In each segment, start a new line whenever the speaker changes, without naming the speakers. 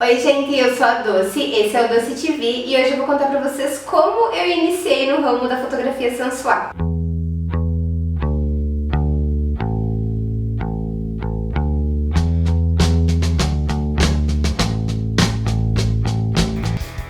Oi gente, eu sou a Doce, esse é o Doce TV e hoje eu vou contar pra vocês como eu iniciei no ramo da fotografia sensual.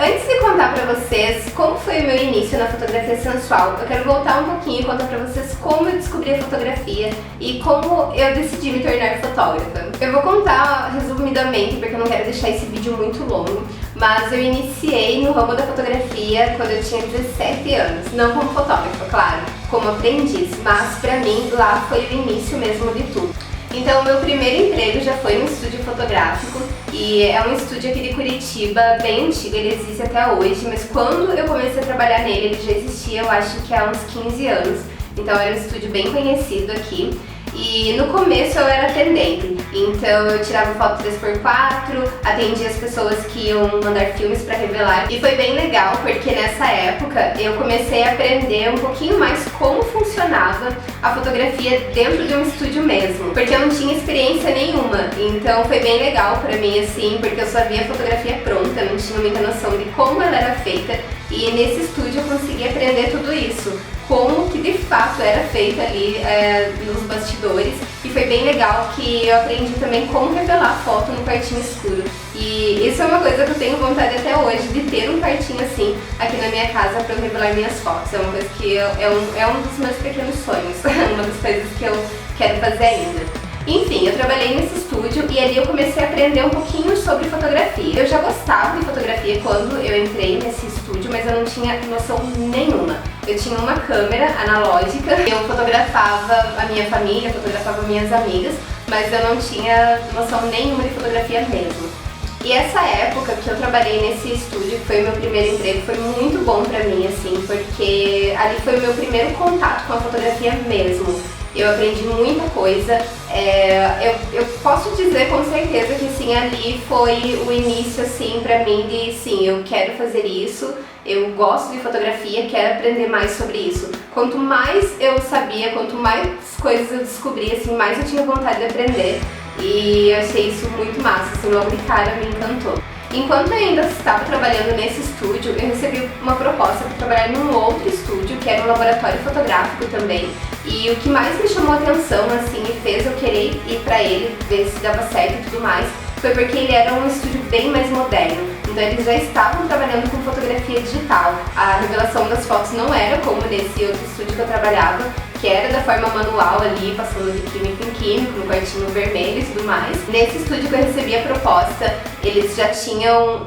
Antes de contar pra vocês como foi o meu início na fotografia sensual, eu quero voltar um pouquinho e contar pra vocês como eu descobri a fotografia e como eu decidi me tornar fotógrafa. Eu vou contar resumidamente, porque eu não quero deixar esse vídeo muito longo, mas eu iniciei no ramo da fotografia quando eu tinha 17 anos. Não como fotógrafa, claro, como aprendiz, mas pra mim lá foi o início mesmo de tudo. Então, o meu primeiro emprego já foi no estúdio fotográfico e é um estúdio aqui de Curitiba, bem antigo, ele existe até hoje, mas quando eu comecei a trabalhar nele, ele já existia, eu acho que há uns 15 anos, então era um estúdio bem conhecido aqui. E no começo eu era atendente, então eu tirava foto 3x4, atendia as pessoas que iam mandar filmes para revelar e foi bem legal porque nessa época eu comecei a aprender um pouquinho mais como funcionava a fotografia dentro de um estúdio mesmo, porque eu não tinha experiência nenhuma, então foi bem legal pra mim assim, porque eu só via a fotografia pronta, não tinha muita noção de como ela era feita e nesse estúdio eu consegui aprender tudo isso. Como que de fato era feita ali nos bastidores e foi bem legal que eu aprendi também como revelar foto no quartinho escuro e isso é uma coisa que eu tenho vontade até hoje de ter um quartinho assim aqui na minha casa para eu revelar minhas fotos, é uma coisa que é um dos meus pequenos sonhos, uma das coisas que eu quero fazer ainda. Enfim, eu trabalhei nesse estúdio e ali eu comecei a aprender um pouquinho sobre fotografia. Eu já gostava de fotografia quando eu entrei nesse estúdio, mas eu não tinha noção nenhuma. Eu tinha uma câmera analógica, eu fotografava a minha família, fotografava minhas amigas, mas eu não tinha noção nenhuma de fotografia mesmo. E essa época que eu trabalhei nesse estúdio, que foi o meu primeiro emprego, foi muito bom pra mim, assim, porque ali foi o meu primeiro contato com a fotografia mesmo. Eu aprendi muita coisa, eu posso dizer com certeza que sim, ali foi o início assim pra mim de sim, eu quero fazer isso, eu gosto de fotografia, quero aprender mais sobre isso. Quanto mais eu sabia, quanto mais coisas eu descobria, assim, mais eu tinha vontade de aprender e eu achei isso muito massa, assim, logo de cara me encantou. Enquanto eu ainda estava trabalhando nesse estúdio, eu recebi uma proposta para trabalhar num outro estúdio, que era um laboratório fotográfico também. E o que mais me chamou a atenção, assim, e fez eu querer ir para ele, ver se dava certo e tudo mais, foi porque ele era um estúdio bem mais moderno. Então eles já estavam trabalhando com fotografia digital. A revelação das fotos não era como nesse outro estúdio que eu trabalhava, que era da forma manual ali, passando de químico em químico, no quartinho vermelho e tudo mais. Nesse estúdio que eu recebi a proposta, eles já tinham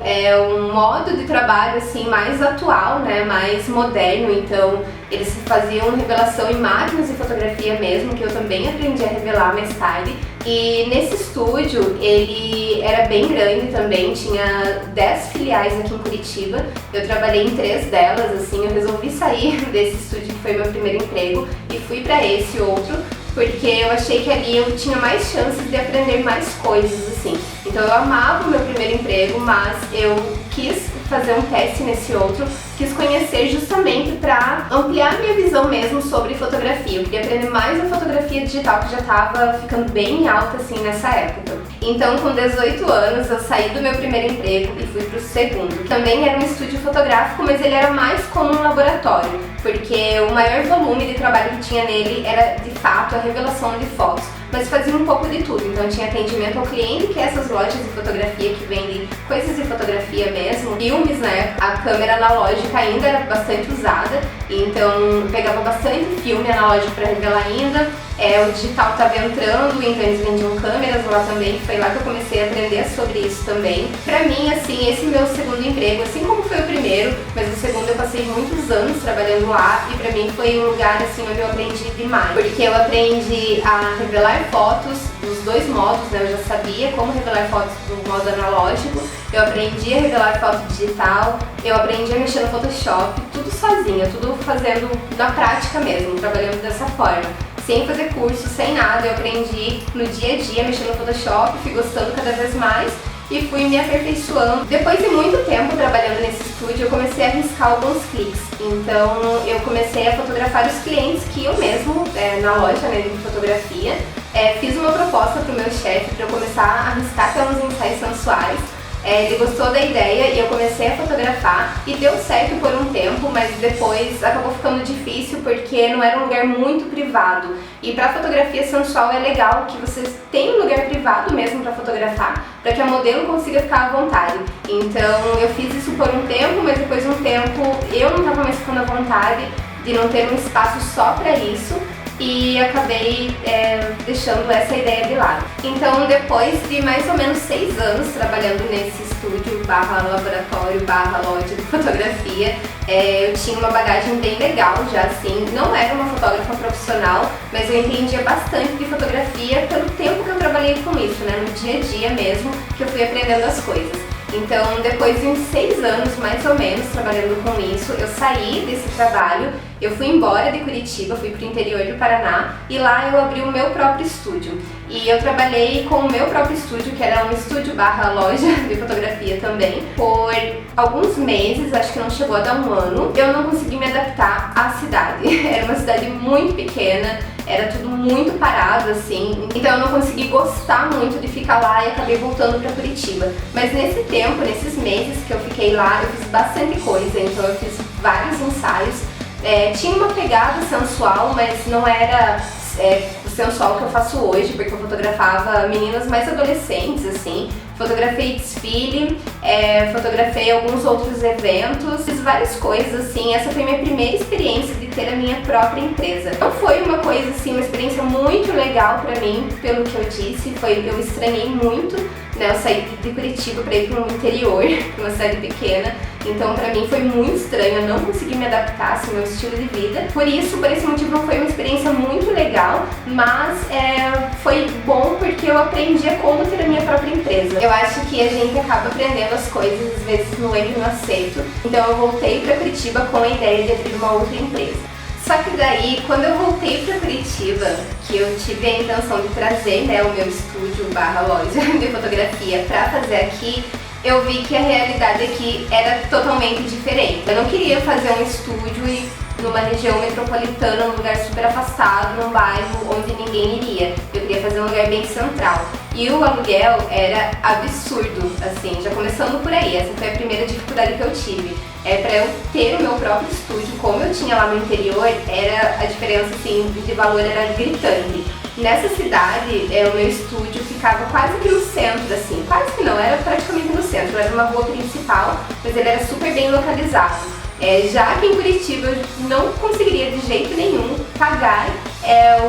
um modo de trabalho assim mais atual, né, mais moderno, então eles faziam revelação em máquinas de fotografia mesmo, que eu também aprendi a revelar mais tarde. E nesse estúdio, ele era bem grande também, tinha 10 filiais aqui em Curitiba, eu trabalhei em 3 delas, assim, eu resolvi sair desse estúdio que foi meu primeiro emprego e fui pra esse outro, porque eu achei que ali eu tinha mais chances de aprender mais coisas, assim. Então eu amava o meu primeiro emprego, mas eu quis fazer um teste nesse outro, quis conhecer justamente para ampliar minha visão mesmo sobre fotografia. Eu queria aprender mais a fotografia digital, que já estava ficando bem alta assim nessa época. Então, com 18 anos, eu saí do meu primeiro emprego e fui pro segundo. Também era um estúdio fotográfico, mas ele era mais como um laboratório, porque o maior volume de trabalho que tinha nele era, de fato, a revelação de fotos, mas fazia um pouco de tudo. Então tinha atendimento ao cliente, que é essas lojas de fotografia que vendem coisas de fotografia mesmo, filmes, né? A câmera analógica ainda era bastante usada, então pegava bastante filme analógico para revelar ainda. O digital estava entrando, então eles vendiam câmeras lá também, foi lá que eu comecei a aprender sobre isso também. Pra mim, assim, esse meu segundo emprego, assim como foi o primeiro, mas o segundo eu passei muitos anos trabalhando lá e pra mim foi um lugar, assim, onde eu aprendi demais. Porque eu aprendi a revelar fotos dos dois modos, né, eu já sabia como revelar fotos do modo analógico, eu aprendi a revelar foto digital, eu aprendi a mexer no Photoshop, tudo sozinha, tudo fazendo na prática mesmo, trabalhando dessa forma. Sem fazer curso, sem nada, eu aprendi no dia a dia, mexendo no Photoshop, fui gostando cada vez mais e fui me aperfeiçoando. Depois de muito tempo trabalhando nesse estúdio, eu comecei a arriscar alguns cliques. Então eu comecei a fotografar os clientes que eu mesmo, na loja, né, de fotografia, fiz uma proposta para o meu chefe para eu começar a arriscar até uns ensaios sensuais. Ele gostou da ideia e eu comecei a fotografar e deu certo por um tempo, mas depois acabou ficando difícil porque não era um lugar muito privado. E para fotografia sensual é legal que vocês tenham um lugar privado mesmo para fotografar, para que a modelo consiga ficar à vontade. Então eu fiz isso por um tempo, mas depois de um tempo eu não estava mais ficando à vontade de não ter um espaço só para isso. E acabei deixando essa ideia de lado. Então, depois de mais ou menos 6 anos trabalhando nesse estúdio barra laboratório barra loja de fotografia, eu tinha uma bagagem bem legal já, assim. Não era uma fotógrafa profissional, mas eu entendia bastante de fotografia pelo tempo que eu trabalhei com isso, né? No dia a dia mesmo, que eu fui aprendendo as coisas. Então, depois de uns 6 anos, mais ou menos, trabalhando com isso, eu saí desse trabalho, eu fui embora de Curitiba, fui para o interior do Paraná e lá eu abri o meu próprio estúdio. E eu trabalhei com o meu próprio estúdio, que era um estúdio barra loja de fotografia também, por alguns meses, acho que não chegou a dar um ano. Eu não consegui me adaptar à cidade, era uma cidade muito pequena, era tudo muito parado assim, então eu não consegui gostar muito de ficar lá e acabei voltando para Curitiba. Mas nesse tempo, nesses meses que eu fiquei lá, eu fiz bastante coisa, então eu fiz vários ensaios. Tinha uma pegada sensual, mas não era o sensual que eu faço hoje, porque eu fotografava meninas mais adolescentes, assim. Fotografei desfile, fotografei alguns outros eventos, fiz várias coisas, assim. Essa foi minha primeira experiência de ter a minha própria empresa. Não foi uma coisa, assim, uma experiência muito legal pra mim, pelo que eu disse. Eu estranhei muito, né? Eu saí de Curitiba pra ir para um interior, uma cidade pequena. Então pra mim foi muito estranho, eu não consegui me adaptar assim, ao meu estilo de vida. Por esse motivo não foi uma experiência muito legal, mas foi bom porque eu aprendi a como ter a minha própria empresa. Eu acho que a gente acaba aprendendo as coisas, às vezes no erro e no acerto. Então eu voltei pra Curitiba com a ideia de abrir uma outra empresa. Só que daí, quando eu voltei pra Curitiba, que eu tive a intenção de trazer, né, o meu estúdio barra loja de fotografia pra fazer aqui, eu vi que a realidade aqui era totalmente diferente. Eu não queria fazer um estúdio numa região metropolitana, num lugar super afastado, num bairro onde ninguém iria. Eu queria fazer um lugar bem central. E o aluguel era absurdo, assim, já começando por aí. Essa foi a primeira dificuldade que eu tive. Para eu ter o meu próprio estúdio, como eu tinha lá no interior, a diferença assim, de valor era gritante. Nessa cidade, o meu estúdio ficava quase que no centro, assim, quase que não, era praticamente no centro, era uma rua principal, mas ele era super bem localizado. Já que em Curitiba eu não conseguiria de jeito nenhum pagar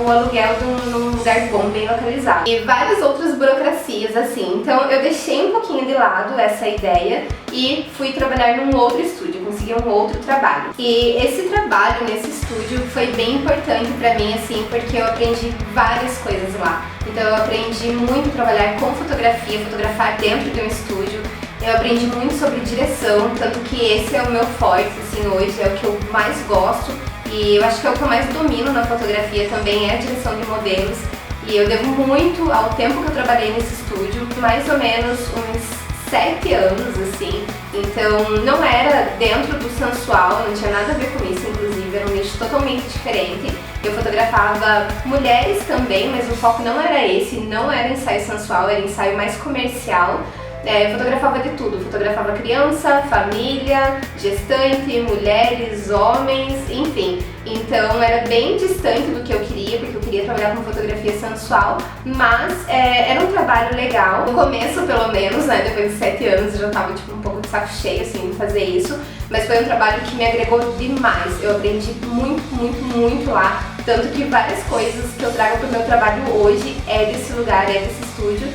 o aluguel num lugar bom, bem localizado. E várias outras burocracias assim. Então eu deixei um pouquinho de lado essa ideia e fui trabalhar num outro estúdio, consegui um outro trabalho. E esse trabalho nesse estúdio foi bem importante pra mim, assim, porque eu aprendi várias coisas lá. Então eu aprendi muito a trabalhar com fotografia, fotografar dentro de um estúdio. Eu aprendi muito sobre direção, tanto que esse é o meu forte, assim, hoje, é o que eu mais gosto. E eu acho que é o que eu mais domino na fotografia também, é a direção de modelos. E eu devo muito ao tempo que eu trabalhei nesse estúdio, mais ou menos uns 7 anos, assim. Então não era dentro do sensual, não tinha nada a ver com isso, inclusive, era um nicho totalmente diferente. Eu fotografava mulheres também, mas o foco não era esse, não era ensaio sensual, era ensaio mais comercial. Eu fotografava de tudo, fotografava criança, família, gestante, mulheres, homens, enfim. Então era bem distante do que eu queria, porque eu queria trabalhar com fotografia sensual, mas era um trabalho legal. No começo, pelo menos, né, depois de 7 anos, eu já tava tipo, um pouco de saco cheio assim, de fazer isso, mas foi um trabalho que me agregou demais. Eu aprendi muito, muito, muito lá, tanto que várias coisas que eu trago pro meu trabalho hoje é desse lugar, é desse estúdio.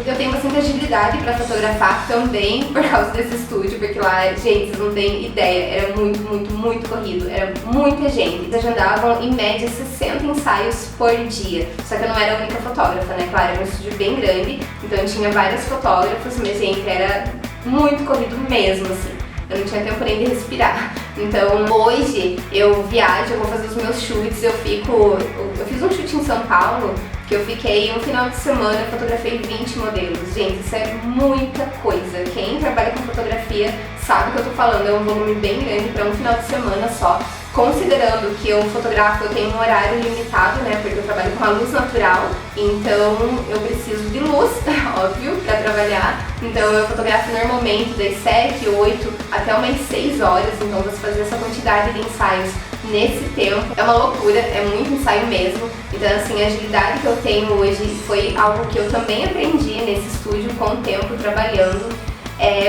Eu tenho bastante agilidade para fotografar também por causa desse estúdio, porque lá, gente, vocês não têm ideia, era muito, muito, muito corrido, era muita gente. Eles agendavam em média 60 ensaios por dia, só que eu não era a única fotógrafa, né? Claro, era um estúdio bem grande, então tinha vários fotógrafos, mas, gente, era muito corrido mesmo, assim. Eu não tinha tempo nem de respirar. Então hoje eu viajo, eu vou fazer os meus shoots, eu fiz um shoot em São Paulo, que eu fiquei um final de semana, eu fotografei 20 modelos. Gente, isso é muita coisa. Quem trabalha com fotografia sabe o que eu tô falando, é um volume bem grande para um final de semana só. considerando que eu fotografo, eu tenho um horário limitado, né, porque eu trabalho com a luz natural, então eu preciso de luz, óbvio, para trabalhar. Então eu fotografo normalmente das 7, 8 até umas 6 horas, então você fazer essa quantidade de ensaios nesse tempo é uma loucura, é muito ensaio mesmo. Então assim, a agilidade que eu tenho hoje foi algo que eu também aprendi nesse estúdio com o tempo trabalhando.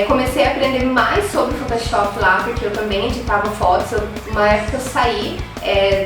Comecei a aprender mais sobre Photoshop lá, porque eu também editava fotos. Uma época eu saí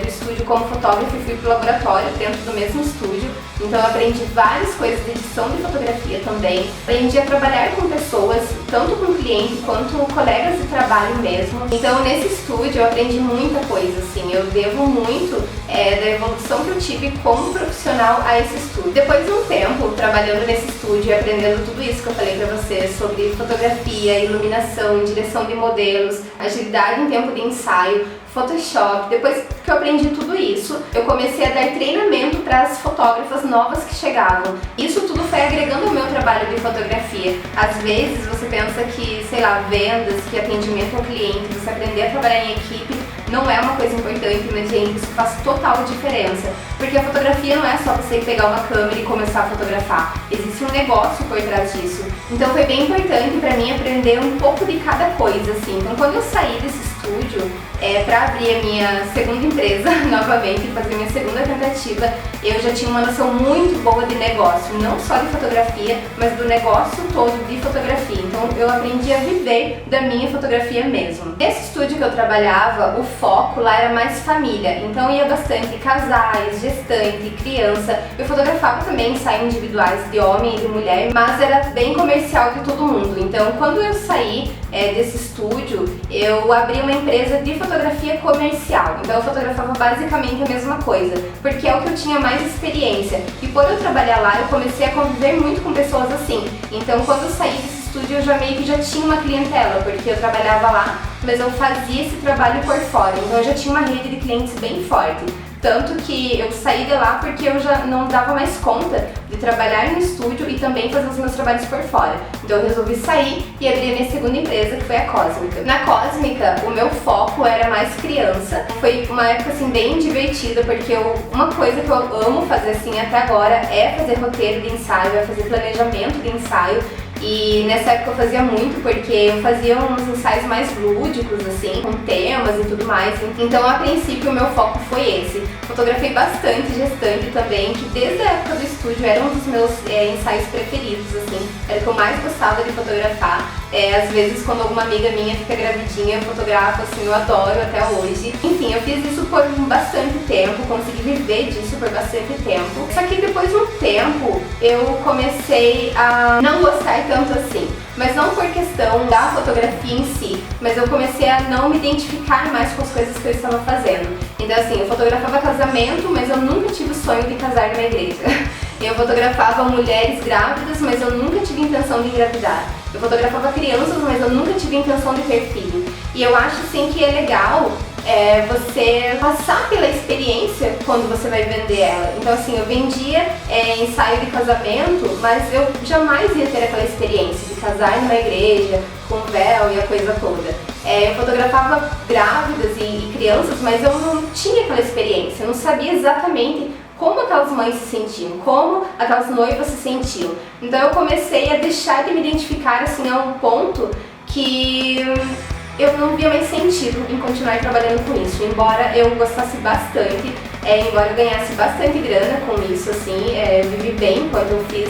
do estúdio como fotógrafo e fui pro laboratório dentro do mesmo estúdio. Então eu aprendi várias coisas de edição de fotografia também. Aprendi a trabalhar com pessoas, tanto com cliente quanto colegas de trabalho mesmo. Então nesse estúdio eu aprendi muita coisa, assim. Eu devo muito da evolução que eu tive como profissional a esse estúdio. Depois de um tempo trabalhando nesse estúdio e aprendendo tudo isso que eu falei pra vocês sobre fotografia, iluminação, direção de modelos, agilidade em tempo de ensaio, Photoshop, depois que eu aprendi tudo isso, eu comecei a dar treinamento para as fotógrafas novas que chegavam. Isso tudo foi agregando ao meu trabalho de fotografia. Às vezes você pensa que, sei lá, vendas, que atendimento ao cliente, você aprender a trabalhar em equipe não é uma coisa importante, mas gente, isso faz total diferença. Porque a fotografia não é só você pegar uma câmera e começar a fotografar. Existe um negócio por trás disso. Então foi bem importante para mim aprender um pouco de cada coisa, assim. Então quando eu saí desse estúdio, para abrir a minha segunda empresa novamente, fazer minha segunda tentativa, eu já tinha uma noção muito boa de negócio, não só de fotografia, mas do negócio todo de fotografia. Então eu aprendi a viver da minha fotografia mesmo. Nesse estúdio que eu trabalhava, o foco lá era mais família, então ia bastante casais, gestante, criança. Eu fotografava também ensaios individuais de homem e de mulher, mas era bem comercial de todo mundo. Então quando eu saí desse estúdio, eu abri uma empresa de fotografia comercial. Então eu fotografava basicamente a mesma coisa, porque é o que eu tinha mais experiência. E por eu trabalhar lá, eu comecei a conviver muito com pessoas assim. Então quando eu saí desse estúdio, eu meio que já tinha uma clientela, porque eu trabalhava lá, mas eu fazia esse trabalho por fora. Então eu já tinha uma rede de clientes bem forte. Tanto que eu saí de lá porque eu já não dava mais conta de trabalhar no estúdio e também fazer os meus trabalhos por fora. Então eu resolvi sair e abrir a minha segunda empresa, que foi a Cósmica. Na Cósmica, o meu foco era mais criança. Foi uma época assim bem divertida, porque uma coisa que eu amo fazer assim até agora é fazer roteiro de ensaio, é fazer planejamento de ensaio. E nessa época eu fazia muito, porque eu fazia uns ensaios mais lúdicos, assim, com temas e tudo mais. Então, a princípio, o meu foco foi esse. Fotografei bastante gestante também, que desde a época do estúdio era um dos meus ensaios preferidos, assim. Era o que eu mais gostava de fotografar. Às vezes, quando alguma amiga minha fica gravidinha, eu fotografo, assim, eu adoro até hoje. Enfim, eu fiz isso por bastante tempo, consegui viver disso por bastante tempo. Só que depois de um tempo, eu comecei a não gostar tanto assim. Mas não por questão da fotografia em si, mas eu comecei a não me identificar mais com as coisas que eu estava fazendo. Então assim, eu fotografava casamento, mas eu nunca tive o sonho de casar numa igreja. Eu fotografava mulheres grávidas, mas eu nunca tive intenção de engravidar. Eu fotografava crianças, mas eu nunca tive intenção de ter filho. E eu acho sim que é legal você passar pela experiência quando você vai vender ela. Então assim, eu vendia ensaio de casamento, mas eu jamais ia ter aquela experiência de casar numa igreja, com véu e a coisa toda. Eu fotografava grávidas e crianças, mas eu não tinha aquela experiência, eu não sabia exatamente como aquelas mães se sentiam, como aquelas noivas se sentiam. Então eu comecei a deixar de me identificar assim a um ponto que eu não via mais sentido em continuar trabalhando com isso, embora eu gostasse bastante, embora eu ganhasse bastante grana com isso, assim, vivi bem enquanto eu fiz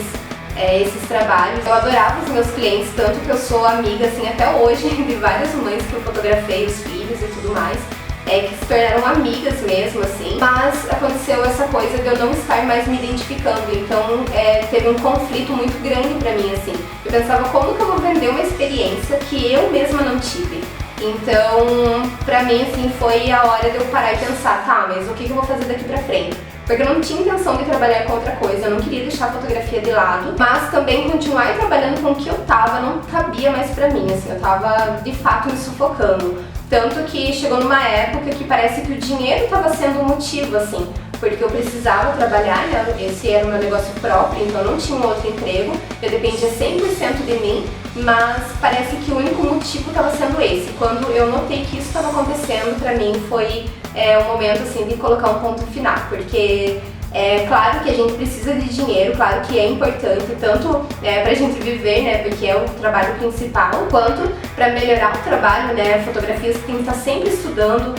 esses trabalhos. Eu adorava os meus clientes, tanto que eu sou amiga, assim, até hoje, de várias mães que eu fotografei, os filhos e tudo mais, que se tornaram amigas mesmo, assim, mas aconteceu essa coisa de eu não estar mais me identificando, então teve um conflito muito grande pra mim, assim. Eu pensava, como que eu vou vender uma experiência que eu mesma não tive? Então, pra mim, assim, foi a hora de eu parar e pensar, tá, mas o que eu vou fazer daqui pra frente? Porque eu não tinha intenção de trabalhar com outra coisa, eu não queria deixar a fotografia de lado, mas também continuar trabalhando com o que eu tava não cabia mais pra mim, assim, eu tava de fato me sufocando. Tanto que chegou numa época que parece que o dinheiro estava sendo um motivo, assim, porque eu precisava trabalhar, né? Esse era o meu negócio próprio, então eu não tinha um outro emprego, eu dependia 100% de mim, mas parece que o único motivo objetivo estava sendo esse. Quando eu notei que isso estava acontecendo, pra mim foi um momento assim de colocar um ponto final, porque é claro que a gente precisa de dinheiro, claro que é importante, tanto pra gente viver, né, porque é o trabalho principal, quanto para melhorar o trabalho, né, fotografias tem que estar sempre estudando,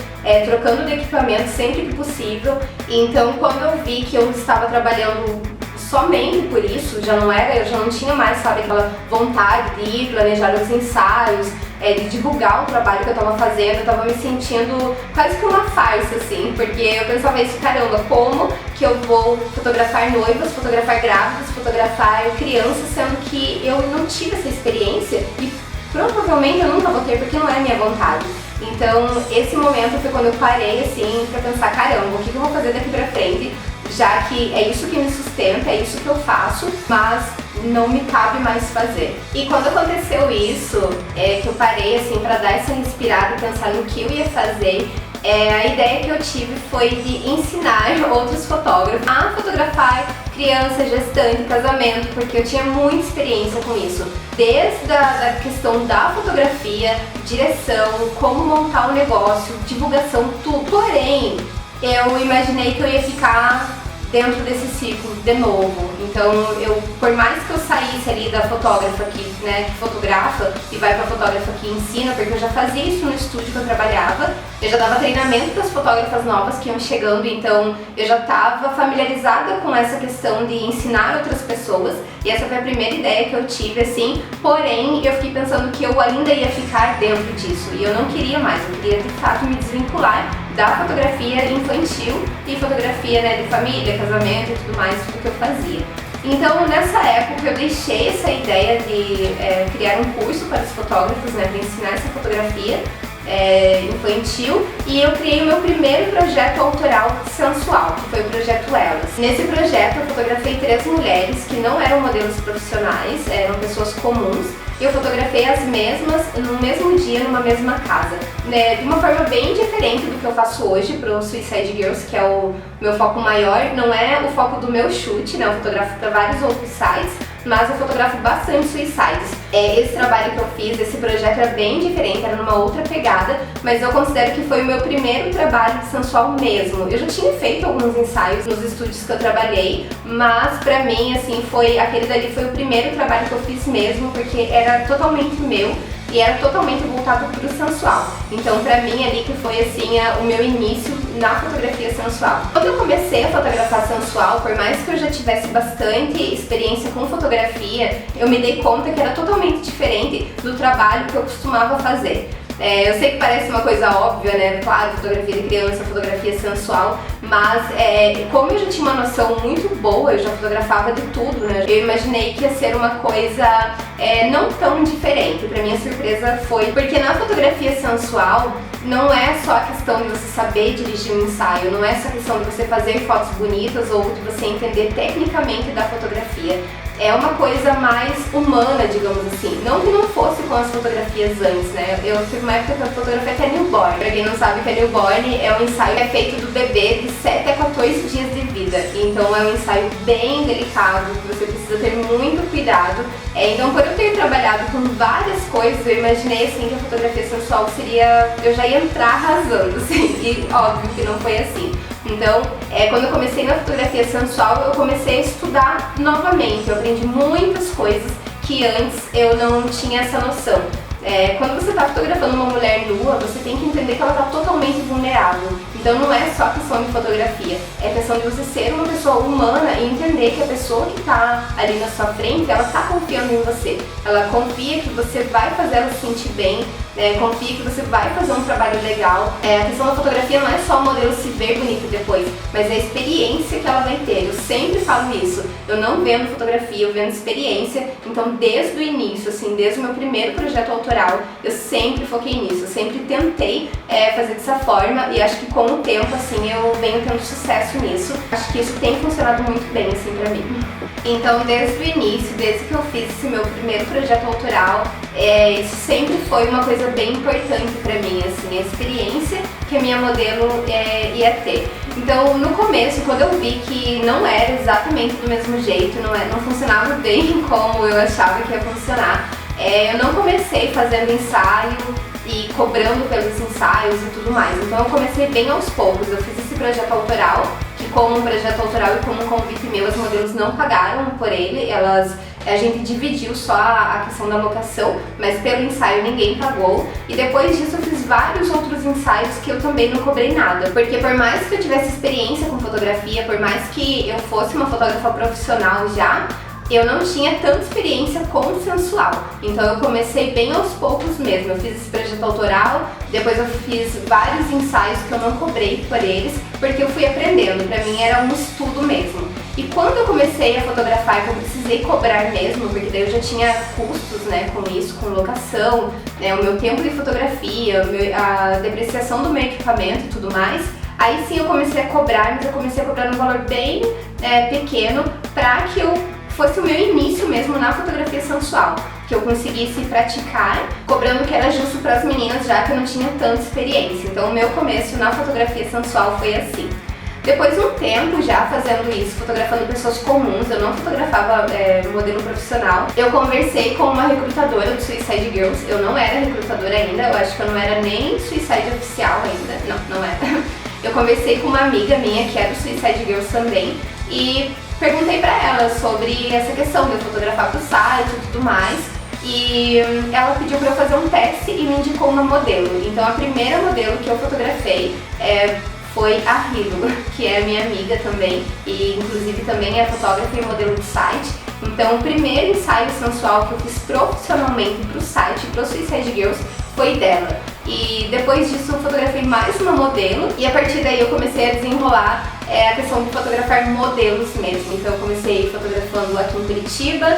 trocando de equipamento sempre que possível. Então, quando eu vi que eu estava trabalhando somente por isso, eu já não tinha mais, sabe, aquela vontade de ir planejar os ensaios, de divulgar o trabalho que eu tava fazendo, eu tava me sentindo quase que uma farsa, assim, porque eu pensava isso, caramba, como que eu vou fotografar noivas, fotografar grávidas, fotografar crianças, sendo que eu não tive essa experiência e provavelmente eu nunca vou ter, porque não é minha vontade. Então, esse momento foi quando eu parei, assim, pra pensar, caramba, o que eu vou fazer daqui pra frente? Já que é isso que me sustenta, é isso que eu faço, mas não me cabe mais fazer. E quando aconteceu isso, que eu parei assim para dar essa inspirada e pensar no que eu ia fazer, a ideia que eu tive foi de ensinar outros fotógrafos a fotografar criança, gestante, casamento, porque eu tinha muita experiência com isso. Desde a questão da fotografia, direção, como montar o negócio, divulgação, tudo. Porém, eu imaginei que eu ia ficar dentro desse ciclo de novo. Então, por mais que eu saísse ali da fotógrafa que fotografa e vai pra fotógrafa que ensina, porque eu já fazia isso no estúdio que eu trabalhava, eu já dava treinamento para as fotógrafas novas que iam chegando, então eu já estava familiarizada com essa questão de ensinar outras pessoas, e essa foi a primeira ideia que eu tive, assim, porém eu fiquei pensando que eu ainda ia ficar dentro disso, e eu não queria mais, eu queria de fato me desvincular da fotografia infantil e fotografia de família, casamento e tudo mais, tudo que eu fazia. Então, nessa época, eu deixei essa ideia de criar um curso para os fotógrafos, para ensinar essa fotografia infantil, e eu criei o meu primeiro projeto autoral sensual, que foi o projeto Elas. Nesse projeto, eu fotografei 3 mulheres que não eram modelos profissionais, eram pessoas comuns, e eu fotografei as mesmas no mesmo dia, numa mesma casa, de uma forma bem diferente do que eu faço hoje para o Suicide Girls, que é o meu foco maior. Não é o foco do meu shoot, eu fotografo para vários outros sites, mas eu fotografo bastante suicides. Esse trabalho que eu fiz, esse projeto era bem diferente, era numa outra pegada, mas eu considero que foi o meu primeiro trabalho de sensual mesmo. Eu já tinha feito alguns ensaios nos estúdios que eu trabalhei, mas pra mim, assim, aquele dali foi o primeiro trabalho que eu fiz mesmo, porque era totalmente meu e era totalmente voltado pro sensual. Então, pra mim, ali que foi, assim, o meu início na fotografia sensual. Quando eu comecei a fotografar sensual, por mais que eu já tivesse bastante experiência com fotografia, eu me dei conta que era totalmente diferente do trabalho que eu costumava fazer. Eu sei que parece uma coisa óbvia, claro, fotografia de criança, fotografia sensual, mas como eu já tinha uma noção muito boa, eu já fotografava de tudo, eu imaginei que ia ser uma coisa não tão diferente. Pra minha surpresa foi, porque na fotografia sensual não é só a questão de você saber dirigir um ensaio, não é só a questão de você fazer fotos bonitas ou de você entender tecnicamente da fotografia. É uma coisa mais humana, digamos assim. Não que não fosse com as fotografias antes, Eu tive uma época que eu fotografei até newborn. Pra quem não sabe, que a newborn é um ensaio que é feito do bebê de 7 a 14 dias de vida. Então é um ensaio bem delicado, que você precisa ter muito cuidado. Então, por eu ter trabalhado com várias coisas, eu imaginei assim que a fotografia sensual eu já ia entrar arrasando, assim. E óbvio que não foi assim. Então, quando eu comecei na fotografia sensual, eu comecei a estudar novamente. Eu aprendi muitas coisas que antes eu não tinha essa noção. Quando você está fotografando uma mulher nua, você tem que entender que ela está totalmente vulnerável. Então não é só questão de fotografia, é questão de você ser uma pessoa humana e entender que a pessoa que está ali na sua frente, ela está confiando em você. Ela confia que você vai fazer ela se sentir bem, confia que você vai fazer um trabalho legal. A questão da fotografia não é só o modelo se ver bonito depois, mas a experiência que ela vai ter. Eu sempre falo isso, eu não vendo fotografia, eu vendo experiência. Então desde o início, assim, desde o meu primeiro projeto autoral, eu sempre foquei nisso, eu sempre tentei fazer dessa forma, e acho que com o tempo, assim, eu venho tendo sucesso nisso. Acho que isso tem funcionado muito bem, assim, pra mim. Então, desde o início, desde que eu fiz esse meu primeiro projeto autoral, isso sempre foi uma coisa bem importante pra mim, assim, a experiência que a minha modelo ia ter. Então, no começo, quando eu vi que não era exatamente do mesmo jeito, não funcionava bem como eu achava que ia funcionar, eu não comecei fazendo ensaio e cobrando pelos ensaios e tudo mais. Então eu comecei bem aos poucos. Eu fiz esse projeto autoral, que como um projeto autoral e como um convite meu, as modelos não pagaram por ele, a gente dividiu só a questão da locação, mas pelo ensaio ninguém pagou. E depois disso eu fiz vários outros ensaios que eu também não cobrei nada, porque por mais que eu tivesse experiência com fotografia, por mais que eu fosse uma fotógrafa profissional já, eu não tinha tanta experiência com o sensual. Então eu comecei bem aos poucos mesmo. Eu fiz esse projeto autoral, depois eu fiz vários ensaios que eu não cobrei por eles, porque eu fui aprendendo, pra mim era um estudo mesmo. E quando eu comecei a fotografar, que eu precisei cobrar mesmo, porque daí eu já tinha custos, né, com isso, com locação, né, o meu tempo de fotografia, a depreciação do meu equipamento e tudo mais, aí sim eu comecei a cobrar, mas eu comecei a cobrar num valor bem pequeno, pra que eu fosse o meu início mesmo na fotografia sensual, que eu conseguisse praticar, cobrando o que era justo para as meninas, já que eu não tinha tanta experiência. Então o meu começo na fotografia sensual foi assim. Depois de um tempo já fazendo isso, fotografando pessoas comuns, eu não fotografava modelo profissional, eu conversei com uma recrutadora do Suicide Girls. Eu não era recrutadora ainda, eu acho que eu não era nem Suicide oficial ainda, não era. Eu conversei com uma amiga minha que é do Suicide Girls também e perguntei pra ela sobre essa questão de eu fotografar pro site e tudo mais, e ela pediu pra eu fazer um teste e me indicou uma modelo. Então a primeira modelo que eu fotografei foi a Hilo, que é minha amiga também, e inclusive também é fotógrafa e modelo de site. Então o primeiro ensaio sensual que eu fiz profissionalmente pro site, pro Suicide Girls, foi dela. E depois disso eu fotografei mais uma modelo e a partir daí eu comecei a desenrolar a questão de fotografar modelos mesmo. Então eu comecei fotografando aqui em Curitiba,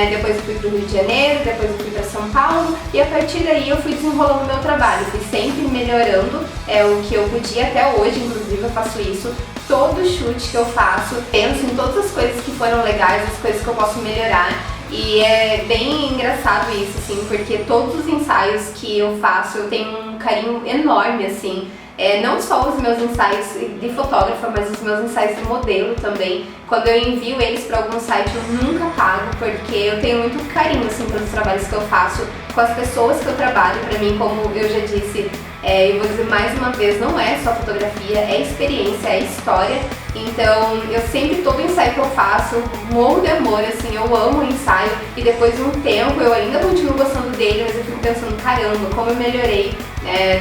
depois eu fui para o Rio de Janeiro, depois eu fui para São Paulo e a partir daí eu fui desenrolando o meu trabalho, fui sempre melhorando o que eu podia. Até hoje, inclusive, eu faço isso. Todo chute que eu faço, penso em todas as coisas que foram legais, as coisas que eu posso melhorar. E é bem engraçado isso, assim, porque todos os ensaios que eu faço eu tenho um carinho enorme, assim. Não só os meus ensaios de fotógrafa, mas os meus ensaios de modelo também. Quando eu envio eles para algum site eu nunca pago, porque eu tenho muito carinho assim pelos trabalhos que eu faço, com as pessoas que eu trabalho. Para mim, como eu já disse, eu vou dizer mais uma vez, não é só fotografia, é experiência, é história. Então eu sempre, todo ensaio que eu faço, morro de amor, assim, eu amo o ensaio e depois de um tempo eu ainda continuo gostando dele, mas eu fico pensando, caramba, como eu melhorei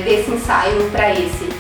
desse ensaio para esse.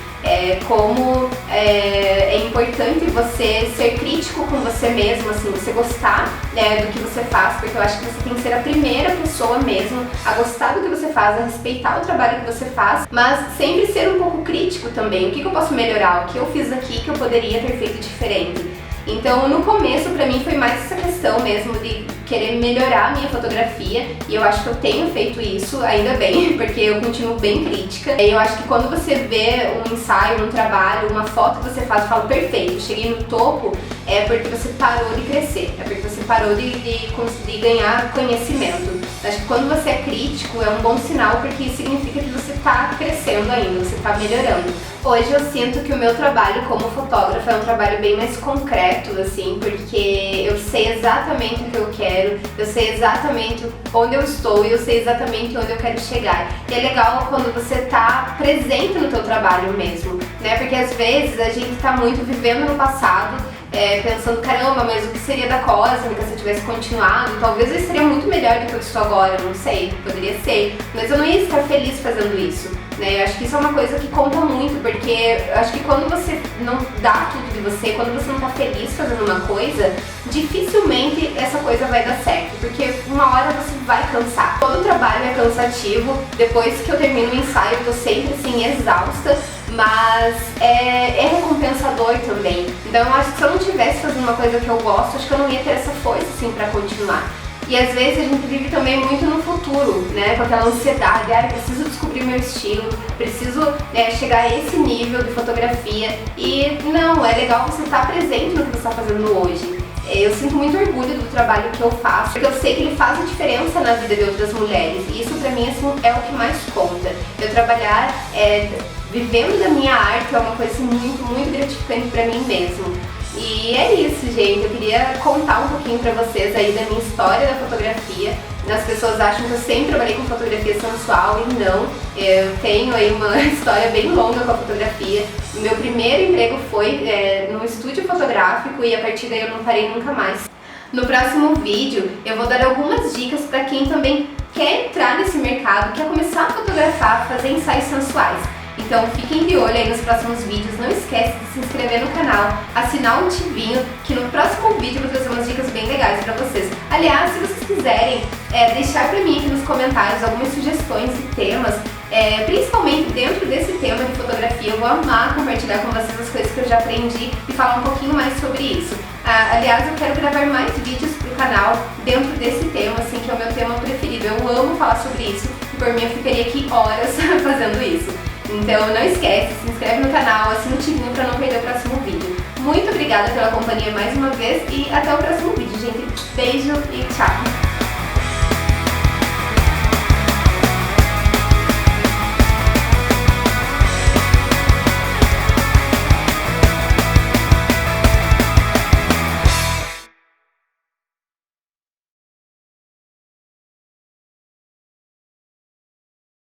Como é importante você ser crítico com você mesmo, assim, você gostar do que você faz, porque eu acho que você tem que ser a primeira pessoa mesmo a gostar do que você faz, a respeitar o trabalho que você faz, mas sempre ser um pouco crítico também. O que eu posso melhorar? O que eu fiz aqui que eu poderia ter feito diferente? Então no começo pra mim foi mais essa questão mesmo de querer melhorar a minha fotografia, e eu acho que eu tenho feito isso, ainda bem, porque eu continuo bem crítica. E eu acho que quando você vê um ensaio, um trabalho, uma foto que você faz e fala, perfeito, cheguei no topo, é porque você parou de crescer, é porque você parou de conseguir ganhar conhecimento. Eu acho que quando você é crítico é um bom sinal, porque significa que você está crescendo ainda, você está melhorando. Hoje eu sinto que o meu trabalho como fotógrafa é um trabalho bem mais concreto, assim, porque eu sei exatamente o que eu quero, eu sei exatamente onde eu estou e eu sei exatamente onde eu quero chegar. E é legal quando você tá presente no teu trabalho mesmo, né? Porque às vezes a gente tá muito vivendo no passado, pensando, caramba, mas o que seria da Cósmica se eu tivesse continuado? Talvez eu seria muito melhor do que eu estou agora, não sei, poderia ser, mas eu não ia estar feliz fazendo isso, né? Eu acho que isso é uma coisa que conta muito, porque eu acho que quando você não dá tudo de você, quando você não tá feliz fazendo uma coisa, dificilmente essa coisa vai dar certo, porque uma hora você vai cansar. Todo trabalho é cansativo, depois que eu termino o ensaio eu tô sempre assim exausta, mas é recompensador também. Então eu acho que se eu não estivesse fazendo uma coisa que eu gosto, acho que eu não ia ter essa força assim pra continuar. E às vezes a gente vive também muito no futuro, né, com aquela ansiedade, preciso descobrir meu estilo, preciso chegar a esse nível de fotografia. E não, é legal você estar presente no que você está fazendo hoje. Eu sinto muito orgulho do trabalho que eu faço, porque eu sei que ele faz a diferença na vida de outras mulheres. E isso pra mim assim, é o que mais conta. Eu trabalhar vivendo da minha arte é uma coisa assim, muito, muito gratificante pra mim mesmo. E é isso, gente. Eu queria contar um pouquinho pra vocês aí da minha história da fotografia. As pessoas acham que eu sempre trabalhei com fotografia sensual e não. Eu tenho aí uma história bem longa com a fotografia. O meu primeiro emprego foi num estúdio fotográfico e a partir daí eu não parei nunca mais. No próximo vídeo eu vou dar algumas dicas para quem também quer entrar nesse mercado, quer começar a fotografar, fazer ensaios sensuais. Então fiquem de olho aí nos próximos vídeos, não esquece de se inscrever no canal, assinar o tivinho, que no próximo vídeo eu vou trazer umas dicas bem legais pra vocês. Aliás, se vocês quiserem deixar pra mim aqui nos comentários algumas sugestões e temas, principalmente dentro desse tema de fotografia, eu vou amar compartilhar com vocês as coisas que eu já aprendi e falar um pouquinho mais sobre isso. Aliás, eu quero gravar mais vídeos pro canal dentro desse tema, assim, que é o meu tema preferido. Eu amo falar sobre isso e por mim eu ficaria aqui horas fazendo isso. Então não esquece, se inscreve no canal, assina o sininho para não perder o próximo vídeo. Muito obrigada pela companhia mais uma vez e até o próximo vídeo, gente. Beijo e tchau!